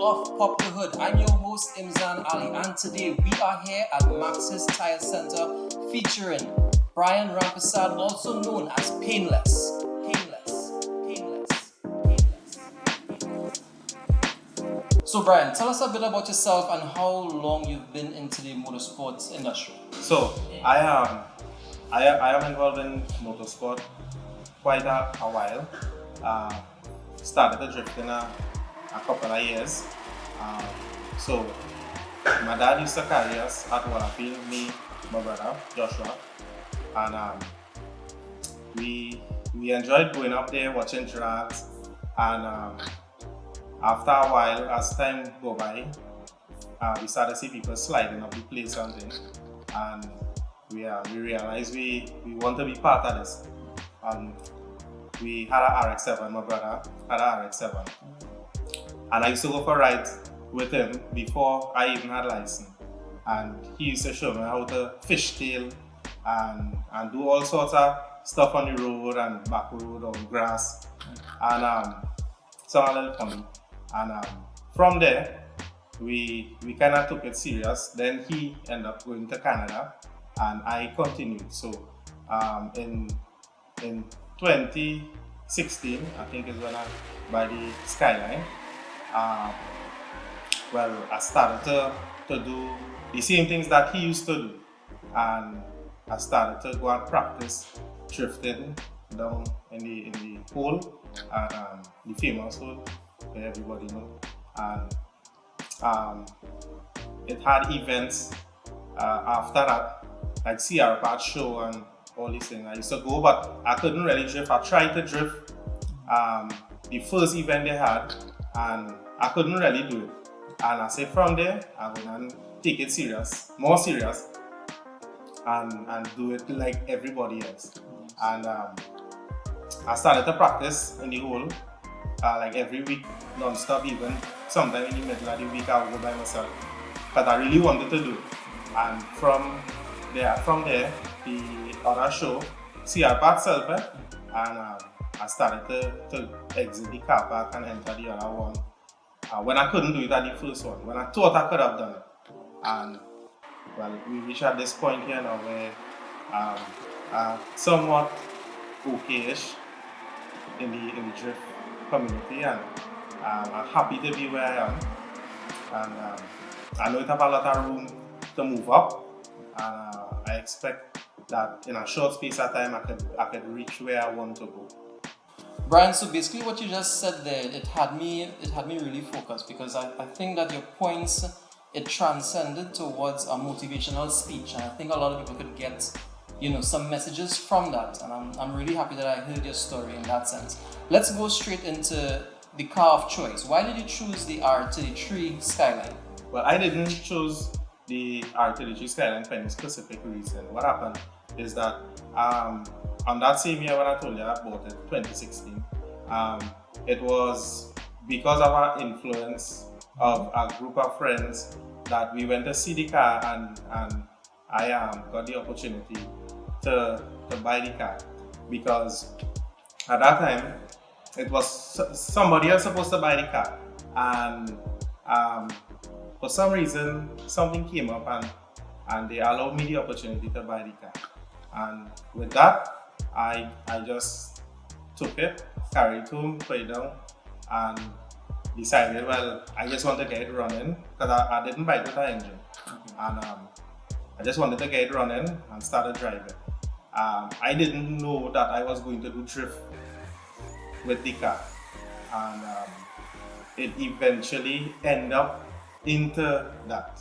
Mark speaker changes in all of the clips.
Speaker 1: of Popularhood. I'm your host Imzan Ali, and today we are here at Maxxis Center featuring Brian Rampersad, also known as Painless. So Brian, tell us a bit about yourself and how long you've been into the motorsports industry.
Speaker 2: So I am involved in motorsport quite a while. Started to drift in a couple of years. So my dad used to carry us at Wallafield, me, my brother Joshua, and we enjoyed going up there watching tracks. And after a while, as time go by, we started to see people sliding up the place and things, and we realized we want to be part of this. And we had a RX-7, my brother had a RX-7, and I used to go for rides with him before I even had a license. And he used to show me how to fishtail and do all sorts of stuff on the road and back road on grass, and some a little funny. And from there, we kind of took it serious. Then he ended up going to Canada, and I continued. So in 2016, I think is when I buy the Skyline. Well, I started to do the same things that he used to do, and I started to go and practice drifting down in the hole, and the famous hole where everybody know. And it had events after that, like CR Part show and all these things. I used to go, but I couldn't really drift. I tried to drift the first event they had, and I couldn't really do it. And I said from there, I would then take it serious, more serious, and do it like everybody else. And I started to practice in the hole like every week, non-stop. Even sometime in the middle of the week, I would go by myself, but I really wanted to do it. And from there, the other show, CR Park Silver, and I started to exit the car park and enter the other one. When I couldn't do it at the first one, when I thought I could have done it. And well, we reached at this point here now where somewhat okay-ish in the drift community, and I'm happy to be where I am. And I know it have a lot of room to move up, and I expect that in a short space of time I could reach where I want to go.
Speaker 1: Brian, so basically what you just said there, it had me really focused, because I think that your points, it transcended towards a motivational speech, and I think a lot of people could get, some messages from that, and I'm really happy that I heard your story in that sense. Let's go straight into the car of choice. Why did you choose the R33 Skyline?
Speaker 2: Well, I didn't choose the R33 Skyline for any specific reason. What happened is that on that same year when I told you I bought it, 2016, it was because of our influence of a group of friends that we went to see the car, and I got the opportunity to buy the car, because at that time it was somebody else supposed to buy the car, and for some reason something came up and they allowed me the opportunity to buy the car. And with that, I just took it, carried it home, put it down, and decided, well, I just want to get it running, because I didn't buy it with an engine. And I just wanted to get it running and started driving. I didn't know that I was going to do drift with the car, and it eventually ended up into that,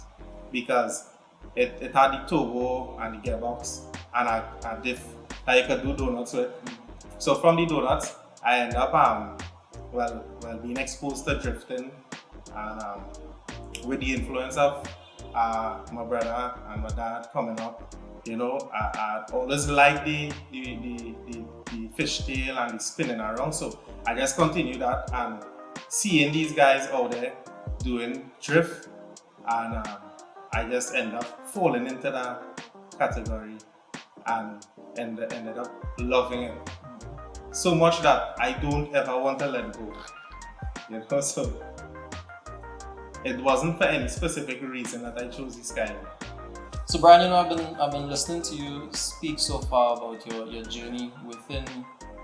Speaker 2: because it had the turbo and the gearbox and a diff that you could do donuts with. So from the donuts, I ended up being exposed to drifting, and with the influence of my brother and my dad coming up, I always liked the fishtail and the spinning around. So I just continued that, and seeing these guys out there doing drift, and I just ended up falling into that category and ended up loving it so much that I don't ever want to let go. So it wasn't for any specific reason that I chose the Skyline.
Speaker 1: So Brian, you know, I've been listening to you speak so far about your journey within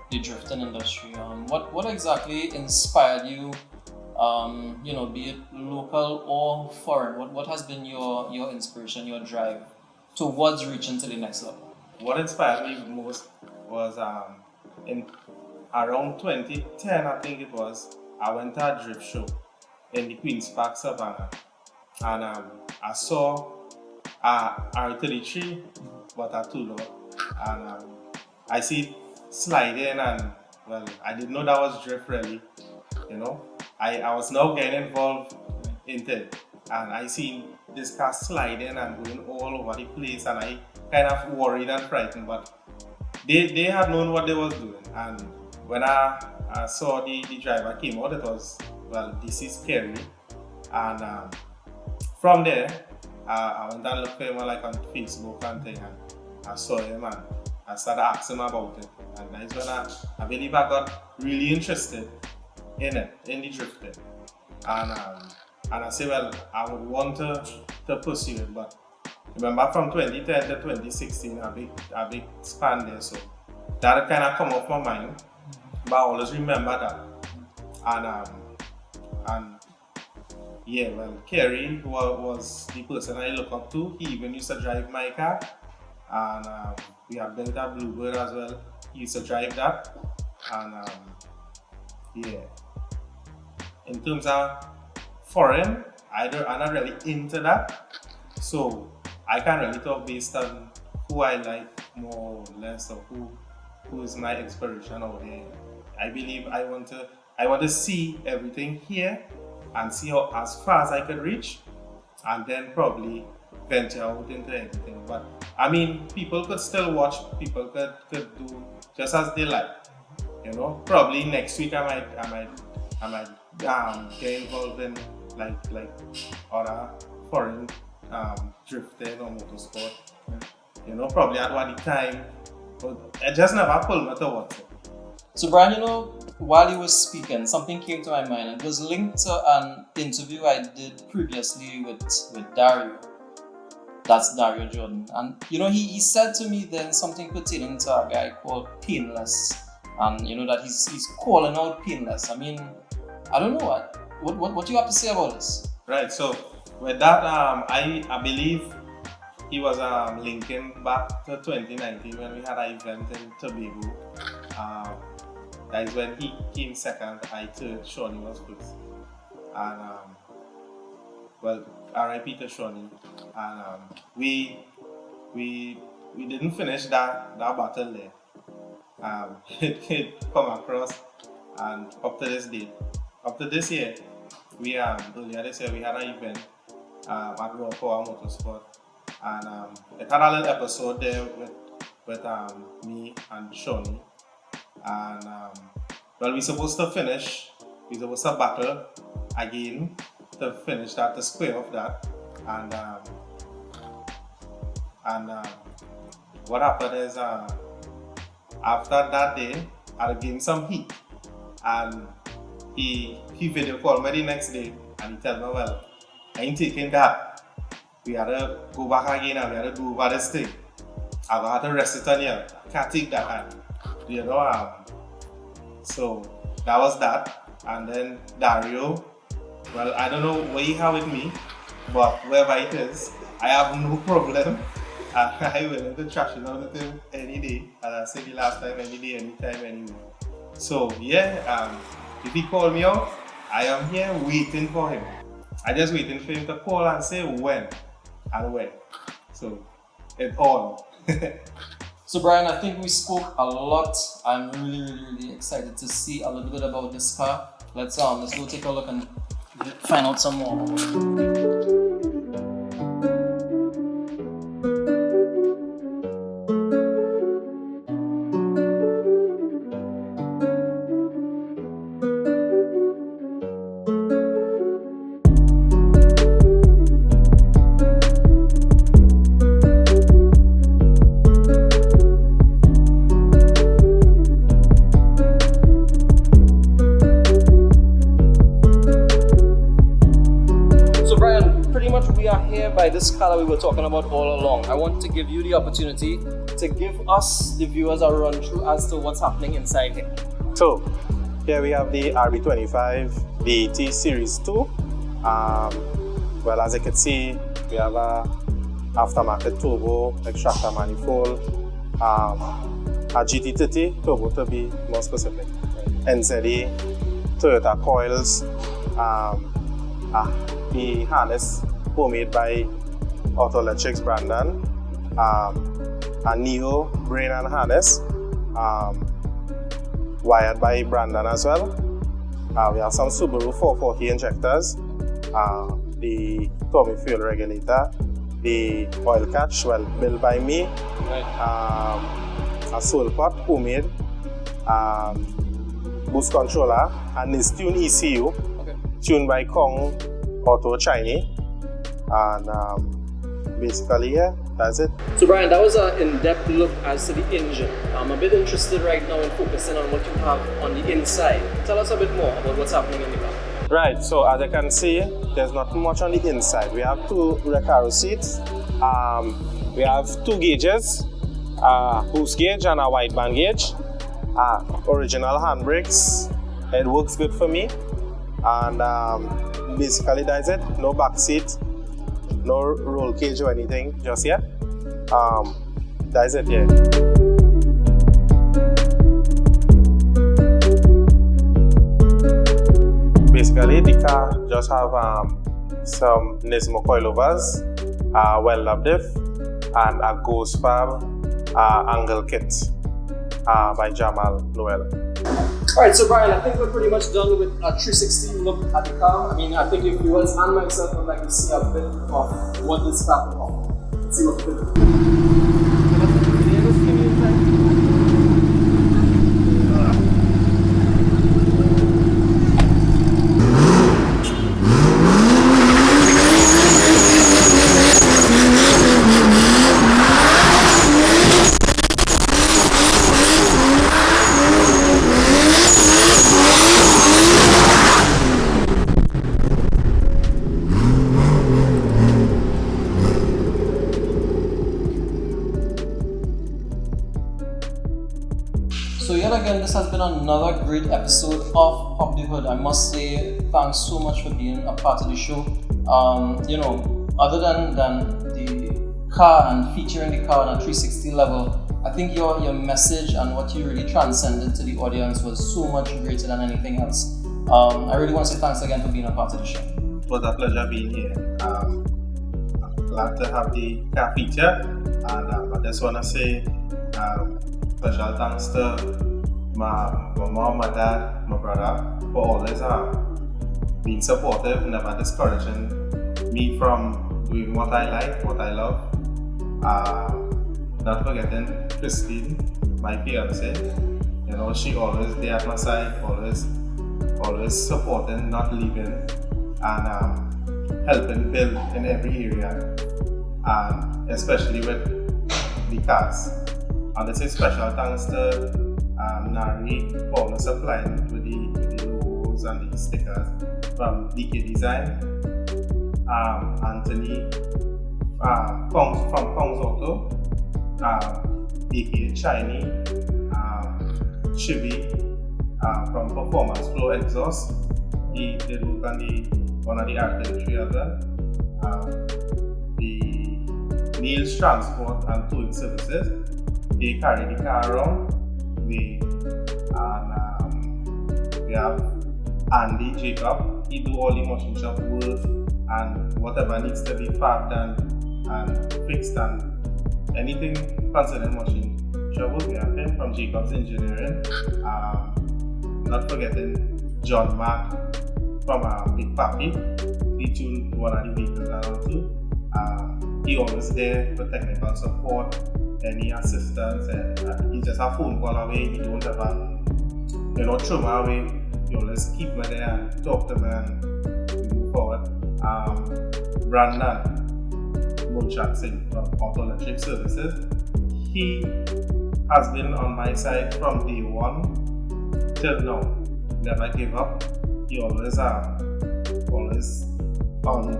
Speaker 1: the drifting industry. What exactly inspired you? You know, be it local or foreign. What has been your inspiration, your drive towards reaching to the next level?
Speaker 2: What inspired me most was in around 2010, I think it was. I went to a drift show in the Queen's Park Savannah, and I saw R33, but a two-door, and I see it sliding, and well, I didn't know that was drift really, you know. I was now getting involved into it, and I seen this car sliding and going all over the place, and I kind of worried and frightened, but they had known what they was doing, and when I saw the driver came out, it was, well, this is scary, and from there, I went and looked for him like on Facebook and thing, and I saw him and I started asking him about it, and that's when I believe I got really interested in it, in the drifting, and I said, well, I would want to pursue it, but remember from 2010 to 2016, a big span there, so that kind of come off my mind, but I always remember that, and yeah, well, Kerry was the person I look up to. He even used to drive my car, and we have built a Bluebird as well. He used to drive that, and yeah. In terms of foreign, I'm not really into that, so I can't really talk based on who I like more or less, or who is my inspiration out there. I believe I want to see everything here and see how as far as I could reach, and then probably venture out into anything. But I mean, people could still watch, people could do just as they like, you know. Probably next week I might get involved in like other foreign drifting or motorsport, you know, probably at one time, but I just never pulled me towards it.
Speaker 1: So Brian, you know, while you were speaking, something came to my mind. It was linked to an interview I did previously with Dario. That's Dario Jordan. And you know, he said to me then something pertaining to a guy called Painless. And you know that he's calling out Painless. I mean, I don't know what you have to say about this.
Speaker 2: Right, so with that, I believe he was linking back to 2019 when we had an event in Tobago. That is when he came second, I third, Shawnee was first. And well, RIP to Shawnee. And we didn't finish that battle there. It come across, and up to this day, up to this year, we earlier this year we had an event at Raw Power Motorsport, and it had a little episode there with me and Shawnee. And well, we're supposed to battle again to finish that, to square off that, and what happened is after that day I gained some heat, and he video called me the next day and he told me, well, I ain't taking that, we had to go back again and we had to do over this thing, I got to rest it on you, I can't take that. You know, so that was that. And then Dario, well, I don't know what you have with me, but wherever it is, I have no problem. I will to trash it out with him any day, as I said the last time, any day, anytime, anywhere. So yeah, if he called me out, I am here waiting for him. I just waiting for him to call and say when and where. So it's on.
Speaker 1: So Brian, I think we spoke a lot. I'm really excited to see a little bit about this car. Let's go take a look and find out some more. we are here by this car that we were talking about all along. I want to give you the opportunity to give us, the viewers, a run through as to what's happening inside here.
Speaker 2: So, here we have the RB25 DT Series 2. Well, as you can see, we have a aftermarket turbo extractor manifold, a GT30 turbo to be more specific, NZA, Toyota coils, the harness homemade by Autoelectrics Brandon, a Neo brain and harness, wired by Brandon as well. We have some Subaru 440 injectors, the Tommy fuel regulator, the oil catch, well, built by me, a soul pot, homemade, boost controller, and this tune ECU, tuned by Kong Auto Chinese, and basically, yeah, that's it.
Speaker 1: So Brian, that was an in-depth look as to the engine. I'm a bit interested right now in focusing on what you have on the inside. Tell us a bit more about what's happening in the car.
Speaker 2: Right, so as you can see, there's not much on the inside. We have two Recaro seats. We have two gauges, boost gauge and a wideband gauge. Original handbrakes. It works good for me. And basically that's it. No back seat, no roll cage or anything just yet. That's it, yeah. Basically, the car just have some Nismo coilovers, well-lap diff, and a Ghost Fab angle kit by Jamal Noel.
Speaker 1: Alright, so Brian, I think we're pretty much done with a 360 look at the car. I mean, I think if viewers and myself would like to see a bit of what this car can offer. Let's see what we can do. So yet again, this has been another great episode of Pop the Hood. I must say, thanks so much for being a part of the show. You know, other than the car and featuring the car on a 360 level, I think your message and what you really transcended to the audience was so much greater than anything else. I really want to say thanks again for being a part of the show.
Speaker 2: It was a pleasure being here. I'm glad to have the car feature, and I just want to say special thanks to my mom, my dad, my brother for always being supportive, never discouraging me from doing what I like, what I love. Not forgetting Christine, my fiance. You know, she always there at my side, always supporting, not leaving, and helping build in every area, especially with the cars. And this is special thanks to Nari for supplying with the logos and the stickers from DK Design, Anthony from Kong's Auto, DK Chinese, Chibi from Performance Flow Exhaust. He did work on one of the R33 other, the Neil's Transport and Towing Services. They carry the car around. We have Andy Jacob. He do all the machine shop work and whatever needs to be fabbed and fixed and anything concerning machine shop work. We have him from Jacob's Engineering. Not forgetting John Mack from Big Papi. He tuned one of the vehicles around too. He always there for technical support. Any assistance, and he just a phone call away. He don't ever, throw me away. You always keep me there and talk to me and move forward. Brandon Munchatsing from Autoelectric Services. He has been on my side from day one till now. Never gave up. He always on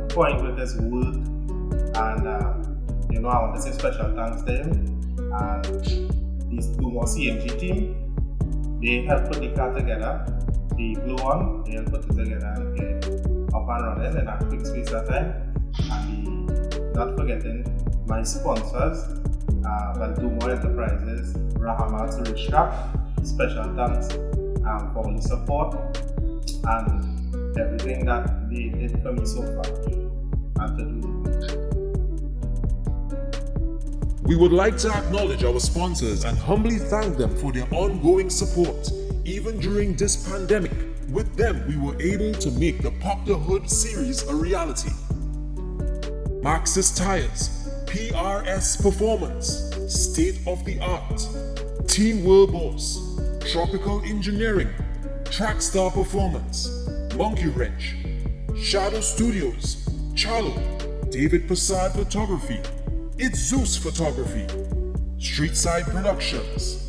Speaker 2: point with his work And I want to say special thanks to him and this Dumo CMG team. They helped put the car together. The blue one, they helped put it together and get it up and running in a quick space of time. And not forgetting my sponsors, Dumo Enterprises, Rahamat's Rich Cap. Special thanks for all the support and everything that they did for me so far and to do.
Speaker 3: We would like to acknowledge our sponsors and humbly thank them for their ongoing support. Even during this pandemic, with them we were able to make the Pop the Hood series a reality. Maxxis Tires, PRS Performance, State of the Art, Team World Boss, Tropical Engineering, Trakstar Performance, Monkey Wrench, Shadow Studios, Charlo, David Persad Photography, Itz Zeus Photography, Streetside Productions,